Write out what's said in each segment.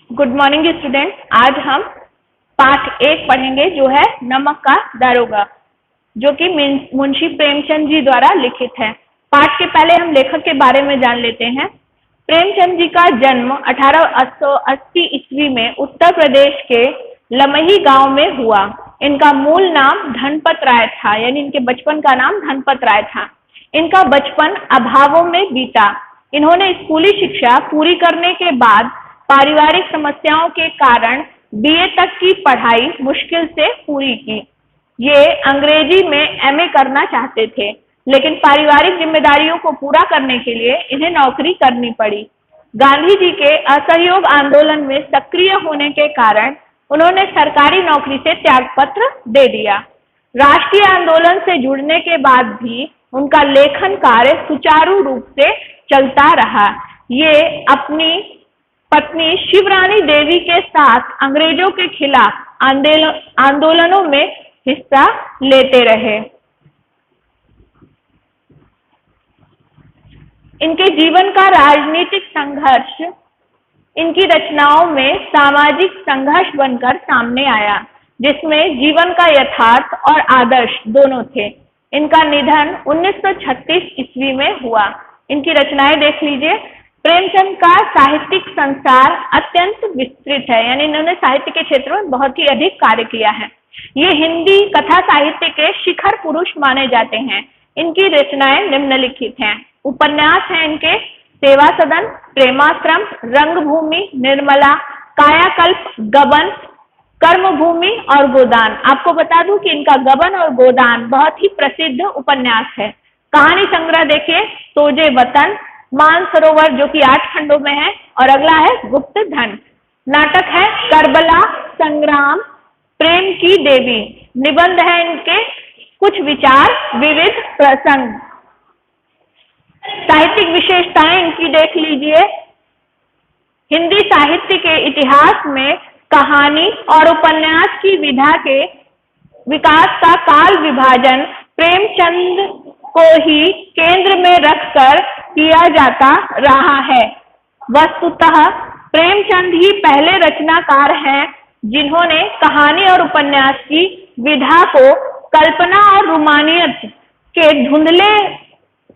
Good morning student. आज हम पाठ 1 पढ़ेंगे जो है नमक का दारोगा, जो कि मुंशी प्रेमचंद जी द्वारा लिखित है। पाठ के पहले हम लेखक के बारे में जान लेते हैं। प्रेमचंद जी का जन्म 1880 ईस्वी में उत्तर प्रदेश के लमही गांव में हुआ। इनका मूल नाम धनपत राय था, यानी इनके बचपन का नाम धनपत राय था। इनका बचपन अभावों में बीता। इन्होंने स्कूली शिक्षा पूरी करने के बाद पारिवारिक समस्याओं के कारण बीए तक की पढ़ाई मुश्किल से पूरी की। ये अंग्रेजी में एमए करना चाहते थे, लेकिन पारिवारिक जिम्मेदारियों को पूरा करने के लिए इन्हें नौकरी करनी पड़ी। गांधी जी के असहयोग आंदोलन में सक्रिय होने के कारण उन्होंने सरकारी नौकरी से त्यागपत्र दे दिया। राष्ट्रीय आंदोलन से जुड़ने के बाद भी उनका लेखन कार्य सुचारू रूप से चलता रहा। ये अपनी पत्नी शिवरानी देवी के साथ अंग्रेजों के खिलाफ आंदोलनों में हिस्सा लेते रहे। इनके जीवन का राजनीतिक संघर्ष इनकी रचनाओं में सामाजिक संघर्ष बनकर सामने आया, जिसमें जीवन का यथार्थ और आदर्श दोनों थे। इनका निधन 1936 ईस्वी में हुआ। इनकी रचनाएं देख लीजिए। प्रेमचंद का साहित्यिक संसार अत्यंत विस्तृत है, यानी इन्होंने साहित्य के क्षेत्र में बहुत ही अधिक कार्य किया है। ये हिंदी कथा साहित्य के शिखर पुरुष माने जाते हैं। इनकी रचनाएं निम्नलिखित हैं। उपन्यास हैं इनके सेवा सदन, प्रेमाश्रम, रंगभूमि, निर्मला, कायाकल्प, गबन, कर्मभूमि और गोदान। आपको बता दूं कि इनका गबन और गोदान बहुत ही प्रसिद्ध उपन्यास है। कहानी संग्रह देखिए, तोजे वतन, मानसरोवर जो कि 8 खंडों में है, और अगला है गुप्त धन। नाटक है करबला संग्राम, प्रेम की देवी। निबंध है इनके कुछ विचार, विविध प्रसंग। साहित्यिक विशेषताएं इनकी देख लीजिए। हिंदी साहित्य के इतिहास में कहानी और उपन्यास की विधा के विकास का काल विभाजन प्रेमचंद को ही केंद्र में रखकर किया जाता रहा है। वस्तुतः प्रेमचंद ही पहले रचनाकार हैं जिन्होंने कहानी और उपन्यास की विधा को कल्पना और रोमानियत के धुंधले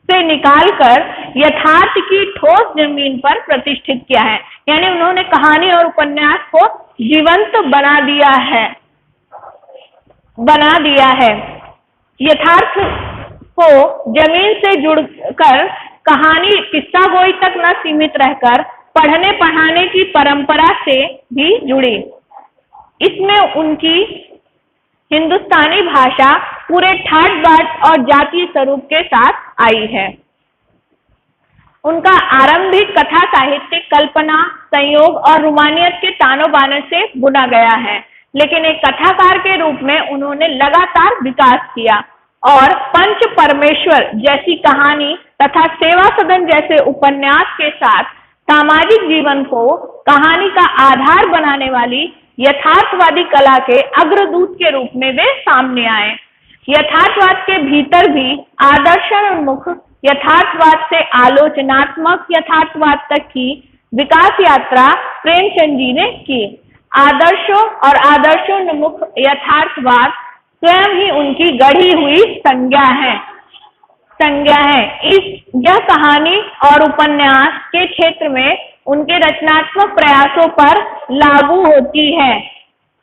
से निकालकर यथार्थ की ठोस जमीन पर प्रतिष्ठित किया है। यानी उन्होंने कहानी और उपन्यास को जीवंत बना दिया है। यथार्थ को जमीन से जुड़कर कहानी किस्सा गोई तक न सीमित रहकर पढ़ने पढ़ाने की परंपरा से भी जुड़ी। इसमें उनकी हिंदुस्तानी भाषा पूरे ठाट बाट और जातीय स्वरूप के साथ आई है। उनका आरंभिक कथा साहित्य कल्पना, संयोग और रोमानियत के तानों बानों से बुना गया है, लेकिन एक कथाकार के रूप में उन्होंने लगातार विकास किया और पंच परमेश्वर जैसी कहानी तथा सेवा सदन जैसे उपन्यास के साथ सामाजिक जीवन को कहानी का आधार बनाने वाली यथार्थवादी कला के अग्रदूत के रूप में वे सामने आए। यथार्थवाद के भीतर भी आदर्शोन्मुख यथार्थवाद से आलोचनात्मक यथार्थवाद तक की विकास यात्रा प्रेमचंद जी ने की। आदर्शों और आदर्शोन्मुख यथार्थवाद स्वयं ही उनकी गढ़ी हुई संज्ञा है। यह कहानी और उपन्यास के क्षेत्र में उनके रचनात्मक प्रयासों पर लागू होती है,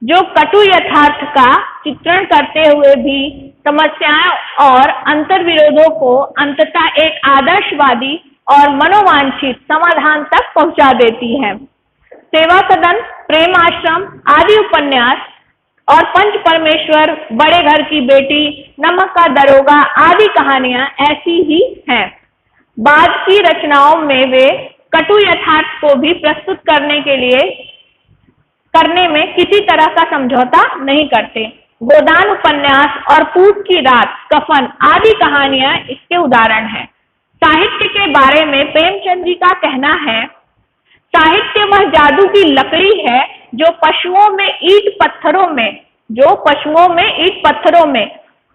जो कटु यथार्थ का चित्रण करते हुए भी समस्याओं और अंतर्विरोधों को अंततः एक आदर्शवादी और मनोवांछित समाधान तक पहुंचा देती है। सेवा सदन, प्रेमाश्रम आदि उपन्यास और पंच परमेश्वर, बड़े घर की बेटी, नमक का दरोगा आदि कहानियां ऐसी ही हैं। बाद की रचनाओं में वे कटु यथार्थ को भी प्रस्तुत करने में किसी तरह का समझौता नहीं करते। गोदान उपन्यास और पूस की रात, कफन आदि कहानियां इसके उदाहरण हैं। साहित्य के बारे में प्रेमचंद जी का कहना है, साहित्य वह जादू की लकड़ी है जो पशुओं में ईंट पत्थरों में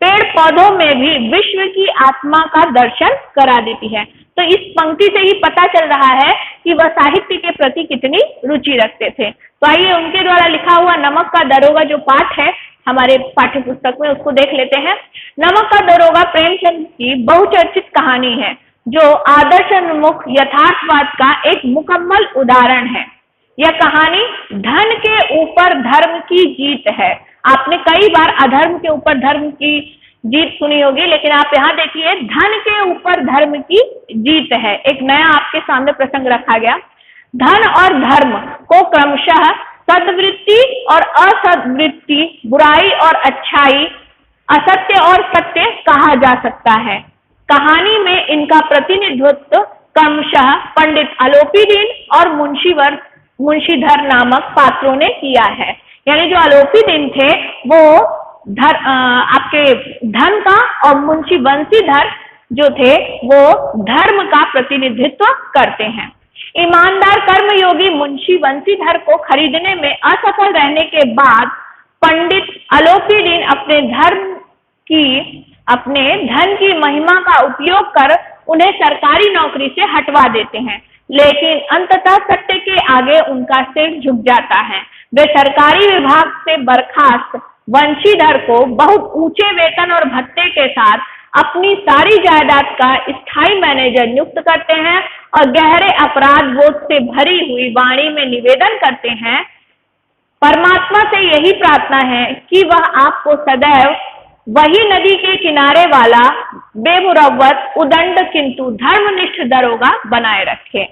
पेड़ पौधों में भी विश्व की आत्मा का दर्शन करा देती है। तो इस पंक्ति से ही पता चल रहा है कि वह साहित्य के प्रति कितनी रुचि रखते थे। तो आइए उनके द्वारा लिखा हुआ नमक का दरोगा जो पाठ है हमारे पाठ्य पुस्तक में, उसको देख लेते हैं। नमक का दरोगा प्रेमचंद की बहुचर्चित कहानी है जो आदर्शोन्मुख यथार्थवाद का एक मुकम्मल उदाहरण है। यह कहानी धन के ऊपर धर्म की जीत है। आपने कई बार अधर्म के ऊपर धर्म की जीत सुनी होगी, लेकिन आप यहाँ देखिए धन के ऊपर धर्म की जीत है। एक नया आपके सामने प्रसंग रखा गया। धन और धर्म को क्रमशः सद्वृत्ति और असद्वृत्ति, बुराई और अच्छाई, असत्य और सत्य कहा जा सकता है। कहानी में इनका प्रतिनिधित्व क्रमशः पंडित अलोपीदीन और मुंशीधर नामक पात्रों ने किया है। यानी जो अलोपीदीन थे वो आपके धन का और मुंशी बंसीधर जो थे वो धर्म का प्रतिनिधित्व करते हैं। ईमानदार कर्मयोगी मुंशी बंसीधर को खरीदने में असफल रहने के बाद पंडित अलोपीदीन अपने धन की महिमा का उपयोग कर उन्हें सरकारी नौकरी से हटवा देते हैं, लेकिन अंततः सत्य के आगे उनका सिर झुक जाता है। वे सरकारी विभाग से बर्खास्त वंशीधर को बहुत ऊंचे वेतन और भत्ते के साथ अपनी सारी जायदाद का स्थायी मैनेजर नियुक्त करते हैं और गहरे अपराध बोध से भरी हुई वाणी में निवेदन करते हैं, परमात्मा से यही प्रार्थना है कि वह आपको सदैव वही नदी के किनारे वाला बेमुरव्वत उदंड किंतु धर्मनिष्ठ दरोगा बनाए रखे।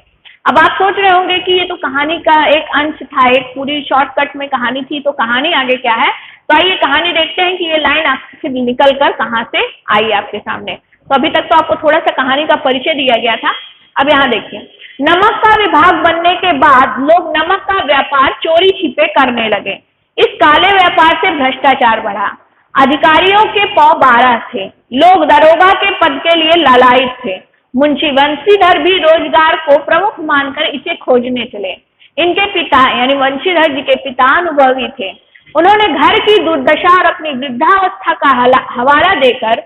अब आप सोच रहे होंगे कि ये तो कहानी का एक अंश था, एक पूरी शॉर्टकट में कहानी थी, तो कहानी आगे क्या है। तो आइए कहानी देखते हैं कि ये लाइन आखिर निकल कर कहाँ से आई आपके सामने। तो अभी तक तो आपको थोड़ा सा कहानी का परिचय दिया गया था। अब यहाँ देखिए, नमक का विभाग बनने के बाद लोग नमक का व्यापार चोरी छिपे करने लगे। इस काले व्यापार से भ्रष्टाचार बढ़ा। अधिकारियों के पौ 12 थे। लोग दरोगा के पद के लिए लालायित थे। मुंशी बंसीधर भी रोजगार को प्रमुख मानकर इसे खोजने चले। इनके पिता यानी वंशीधर जी के पिता अनुभवी थे। उन्होंने घर की दुर्दशा और अपनी वृद्धावस्था का हवाला देकर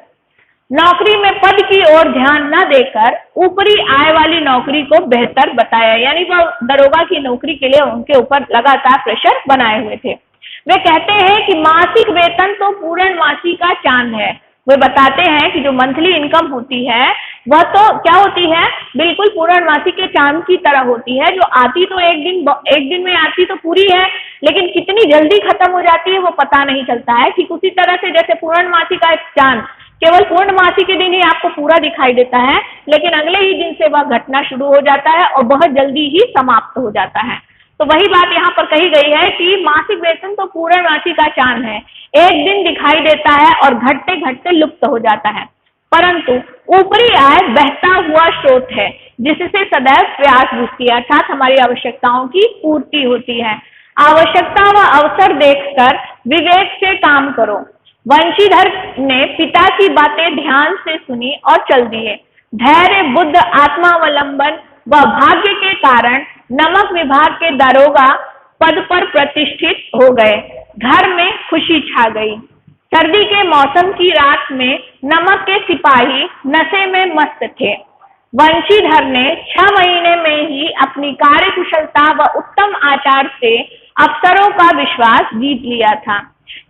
नौकरी में पद की ओर ध्यान न देकर ऊपरी आय वाली नौकरी को बेहतर बताया। यानी वह दरोगा की नौकरी के लिए उनके ऊपर लगातार प्रेशर बनाए हुए थे। वे कहते हैं कि मासिक वेतन तो पूर्णमासी का चांद है। वे बताते हैं कि जो मंथली इनकम होती है वह तो क्या होती है, बिल्कुल पूर्णमासी के चांद की तरह होती है, जो आती तो एक दिन में आती तो पूरी है, लेकिन कितनी जल्दी खत्म हो जाती है वो पता नहीं चलता है। ठीक उसी तरह से जैसे पूर्णमासी का एक चांद केवल पूर्णमासी के दिन ही आपको पूरा दिखाई देता है, लेकिन अगले ही दिन से वह घटना शुरू हो जाता है और बहुत जल्दी ही समाप्त हो जाता है। तो वही बात यहाँ पर कही गई है कि मासिक वेतन तो पूर्णमासी का चांद है, एक दिन दिखाई देता है और घटते घटते लुप्त हो जाता है, परंतु ऊपरी आय बहता हुआ स्रोत है जिससे सदैव प्रयास बुझती है, अर्थात हमारी आवश्यकताओं की पूर्ति होती है। आवश्यकता व अवसर देखकर विवेक से काम करो। वंशीधर ने पिता की बातें ध्यान से सुनी और चल दिए। धैर्य, बुद्ध, आत्मावलंबन व भाग्य के कारण नमक विभाग के दरोगा पद पर प्रतिष्ठित हो गए। घर में खुशी छा गई। सर्दी के मौसम की रात में नमक के सिपाही नशे में मस्त थे। वंशीधर ने 6 महीने में ही अपनी कार्यकुशलता व उत्तम आचार से अफसरों का विश्वास जीत लिया था।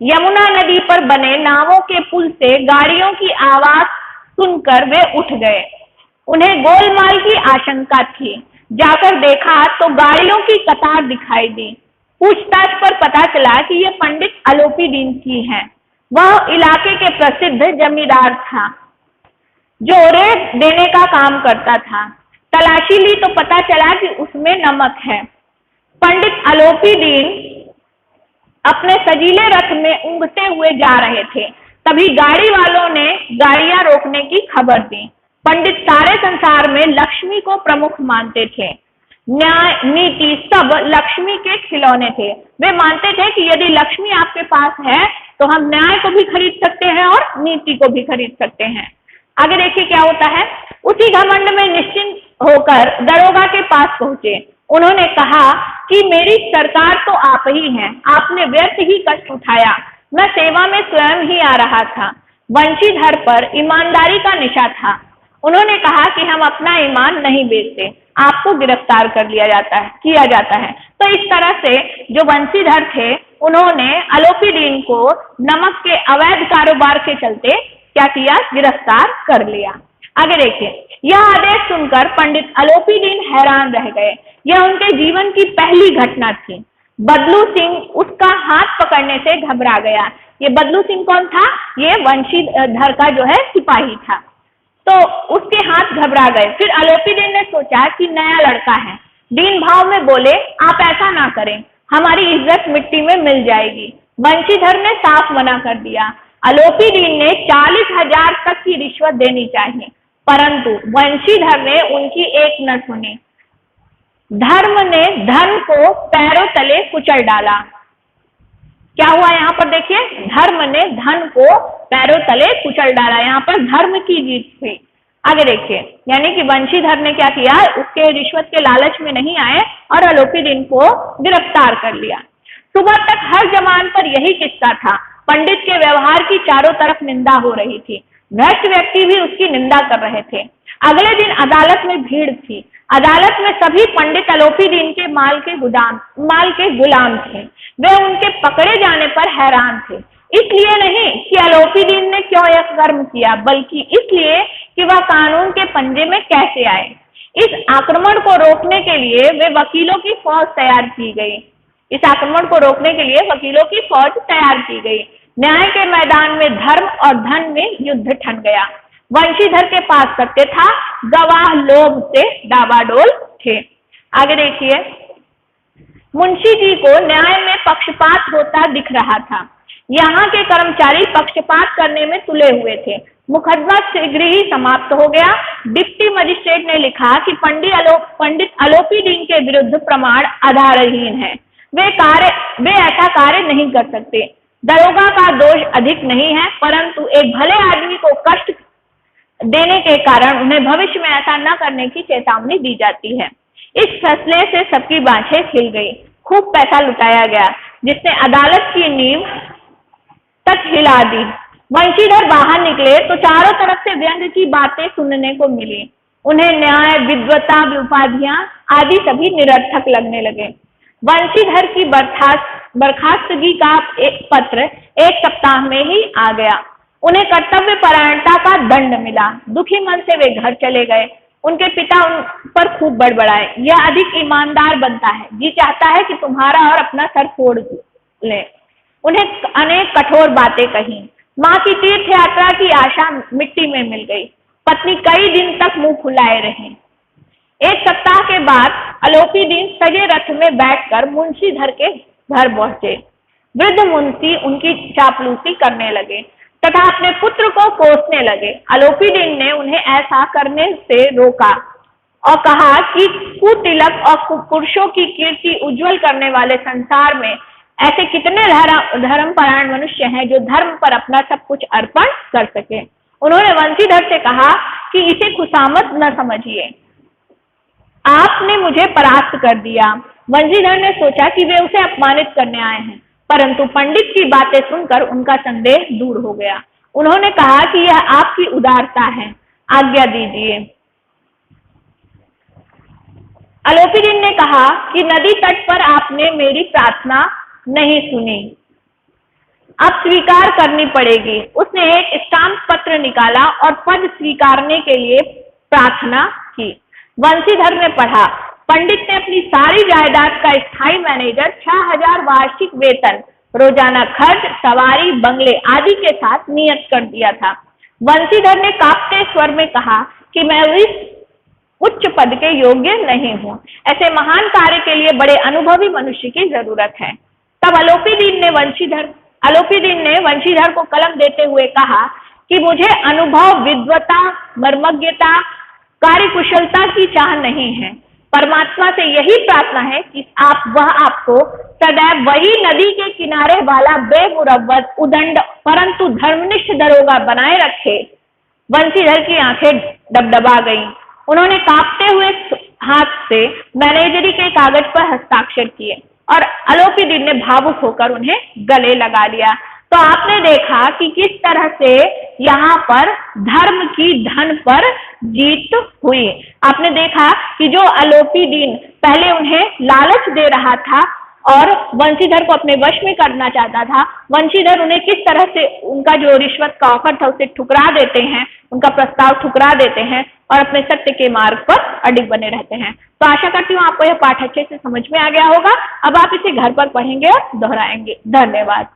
यमुना नदी पर बने नावों के पुल से गाड़ियों की आवाज सुनकर वे उठ गए। उन्हें गोलमाल की आशंका थी। जाकर देखा तो गाड़ियों की कतार दिखाई दी। पूछताछ पर पता चला कि ये पंडित अलोपीदीन की हैं। वह इलाके के प्रसिद्ध जमींदार था जो रेत देने का काम करता था। तलाशी ली तो पता चला कि उसमें नमक है। पंडित अलोपीदीन अपने सजीले रथ में ऊँघते हुए जा रहे थे, तभी गाड़ी वालों ने गाड़ियां रोकने की खबर दी। पंडित सारे संसार में लक्ष्मी को प्रमुख मानते थे। न्याय, नीति सब लक्ष्मी के खिलौने थे। वे मानते थे कि यदि लक्ष्मी आपके पास है तो हम न्याय को भी खरीद सकते हैं और नीति को भी खरीद सकते हैं। आगे देखिए क्या होता है। उसी घमंड में निश्चिंत होकर दरोगा के पास पहुंचे। उन्होंने कहा कि मेरी सरकार तो आप ही हैं, आपने व्यर्थ ही कष्ट उठाया, मैं सेवा में स्वयं ही आ रहा था। वंशीधर पर ईमानदारी का निशा था। उन्होंने कहा कि हम अपना ईमान नहीं बेचते, आपको गिरफ्तार कर किया जाता है। तो इस तरह से जो वंशीधर थे उन्होंने अलोपीदीन को नमक के अवैध कारोबार के चलते क्या किया, गिरफ्तार कर लिया। आगे देखिए, यह आदेश सुनकर पंडित अलोपीदीन हैरान रह गए। यह उनके जीवन की पहली घटना थी। बदलू सिंह उसका हाथ पकड़ने से घबरा गया। ये बदलू सिंह कौन था? ये वंशीधर का जो है सिपाही था। तो उसके हाथ घबरा गए। फिर अलोपीदीन ने सोचा कि नया लड़का है, दीन भाव में बोले, आप ऐसा ना करें, हमारी इज्जत मिट्टी में मिल जाएगी। वंशीधर ने साफ मना कर दिया। अलोपीदीन ने 40,000 तक की रिश्वत देनी चाहिए, परंतु वंशीधर ने उनकी एक न सुनी। धर्म ने धन को पैरों तले कुचल डाला। क्या हुआ यहाँ पर देखिए, धर्म ने धन को पैरों तले कुचल डाला। यहाँ पर धर्म की जीत हुई। आगे देखिए, यानी कि वंशीधर ने क्या किया, उसके रिश्वत के लालच में नहीं आए और अलोपीदीन को गिरफ्तार कर लिया। सुबह तक हर जमान पर यही किस्सा था। पंडित के व्यवहार की चारों तरफ निंदा हो रही थी। भ्रष्ट व्यक्ति भी उसकी निंदा कर रहे थे। अगले दिन अदालत में भीड़ थी। अदालत में सभी पंडित अलोपीदीन के माल के गुलाम थे। वे उनके पकड़े जाने पर हैरान थे, इसलिए नहीं कि अलोपीदीन ने क्यों यह कर्म किया, बल्कि इसलिए कि वह कानून के पंजे में कैसे आए। इस आक्रमण को रोकने के लिए वे वकीलों की फौज तैयार की गई। इस आक्रमण को रोकने के लिए वकीलों की फौज तैयार की गई। न्याय के मैदान में धर्म और धन में युद्ध ठन गया। वंशीधर के पास सत्य था, गवाह लोभ से डावाडोल थे। आगे देखिए, मुंशी जी को न्याय में पक्षपात होता दिख रहा था। यहाँ के कर्मचारी पक्षपात करने में तुले हुए थे। मुकदमा शीघ्र ही समाप्त हो गया। डिप्टी मजिस्ट्रेट ने लिखा कि पंडित अलोपीदीन के विरुद्ध प्रमाण आधारहीन है। वे ऐसा कार्य नहीं कर सकते। दरोगा का दोष अधिक नहीं है, परंतु एक भले आदमी को कष्ट देने के कारण उन्हें भविष्य में ऐसा न करने की चेतावनी दी जाती है। इस फैसले से सबकी बाँछें हिल गई। खूब पैसा लुटाया गया, जिसने अदालत की नींव तक हिला दी। वंशीधर बाहर निकले तो चारों तरफ से व्यंग की बातें सुनने को मिली। उन्हें न्याय, विद्वता, उपाधियां आदि सभी निरर्थक लगने लगे। वंशीधर की बर्खास्तगी का एक पत्र 1 सप्ताह में ही आ गया। उन्हें कर्तव्य परायणता का दंड मिला। दुखी मन से वे घर चले गए। उनके पिता उन पर खूब बड़बड़ाए। यह अधिक ईमानदार बनता है, जी चाहता है कि तुम्हारा और अपना सर फोड़ ले। उन्हें अनेक कठोर बातें कही। माँ की तीर्थ यात्रा की आशा मिट्टी में मिल गई। पत्नी कई दिन तक मुंह फुलाए रही। 1 सप्ताह के बाद अलोपीदीन सजे रथ में बैठकर मुंशीधर के घर पहुंचे। वृद्ध मुंशी उनकी चापलूसी करने लगे तथा अपने पुत्र को कोसने लगे। अलोपीदीन ने उन्हें ऐसा करने से रोका और कहा कि कुतिलक और पुरुषों की कीर्ति उज्जवल करने वाले संसार में ऐसे कितने धर्मपरायण मनुष्य हैं जो धर्म पर अपना सब कुछ अर्पण कर सके। उन्होंने वंशीधर से कहा कि इसे खुशामद न समझिए, आपने मुझे परास्त कर दिया। वंशीधर ने सोचा कि वे उसे अपमानित करने आए हैं, परंतु पंडित की बातें सुनकर उनका संदेह दूर हो गया। उन्होंने कहा कि यह आपकी उदारता है, आज्ञा दीजिए। अलोपीदीन ने कहा कि नदी तट पर आपने मेरी प्रार्थना नहीं सुनी, अब स्वीकार करनी पड़ेगी। उसने एक स्टाम्प पत्र निकाला और पद स्वीकारने के लिए प्रार्थना की। वंशीधर ने पढ़ा, पंडित ने अपनी सारी जायदाद का स्थायी मैनेजर 6,000 वार्षिक वेतन, रोजाना खर्च, सवारी, बंगले आदि के साथ नियत कर दिया था। वंशीधर ने कांपते स्वर में कहा कि मैं इस उच्च पद के योग्य नहीं हूँ। ऐसे महान कार्य के लिए बड़े अनुभवी मनुष्य की जरूरत है। तब अलोपीदीन ने वंशीधर को कलम देते हुए कहा कि मुझे अनुभव, विद्वता, मर्मज्ञता, कार्यकुशलता की चाह नहीं है। परमात्मा से यही प्रार्थना है कि आपको सदैव वही नदी के किनारे वाला बेमुरव्वत, उदंड परंतु धर्मनिष्ठ दरोगा बनाए रखे। वंशीधर की आंखें डबडबा गईं। उन्होंने कांपते हुए हाथ से मैनेजरी के कागज पर हस्ताक्षर किए और अलोपीदीन ने भावुक होकर उन्हें गले लगा लिया। तो आपने देखा कि किस तरह से यहाँ पर धर्म की धन पर जीत हुई। आपने देखा कि जो अलोपीडीन पहले उन्हें लालच दे रहा था और वंशीधर को अपने वश में करना चाहता था, वंशीधर उन्हें किस तरह से उनका जो रिश्वत का ऑफर था उसे ठुकरा देते हैं, उनका प्रस्ताव ठुकरा देते हैं और अपने सत्य के मार्ग पर अडिग बने रहते हैं। तो आशा करती हूँ आपको यह पाठ अच्छे से समझ में आ गया होगा। अब आप इसे घर पर पढ़ेंगे और दोहराएंगे। धन्यवाद।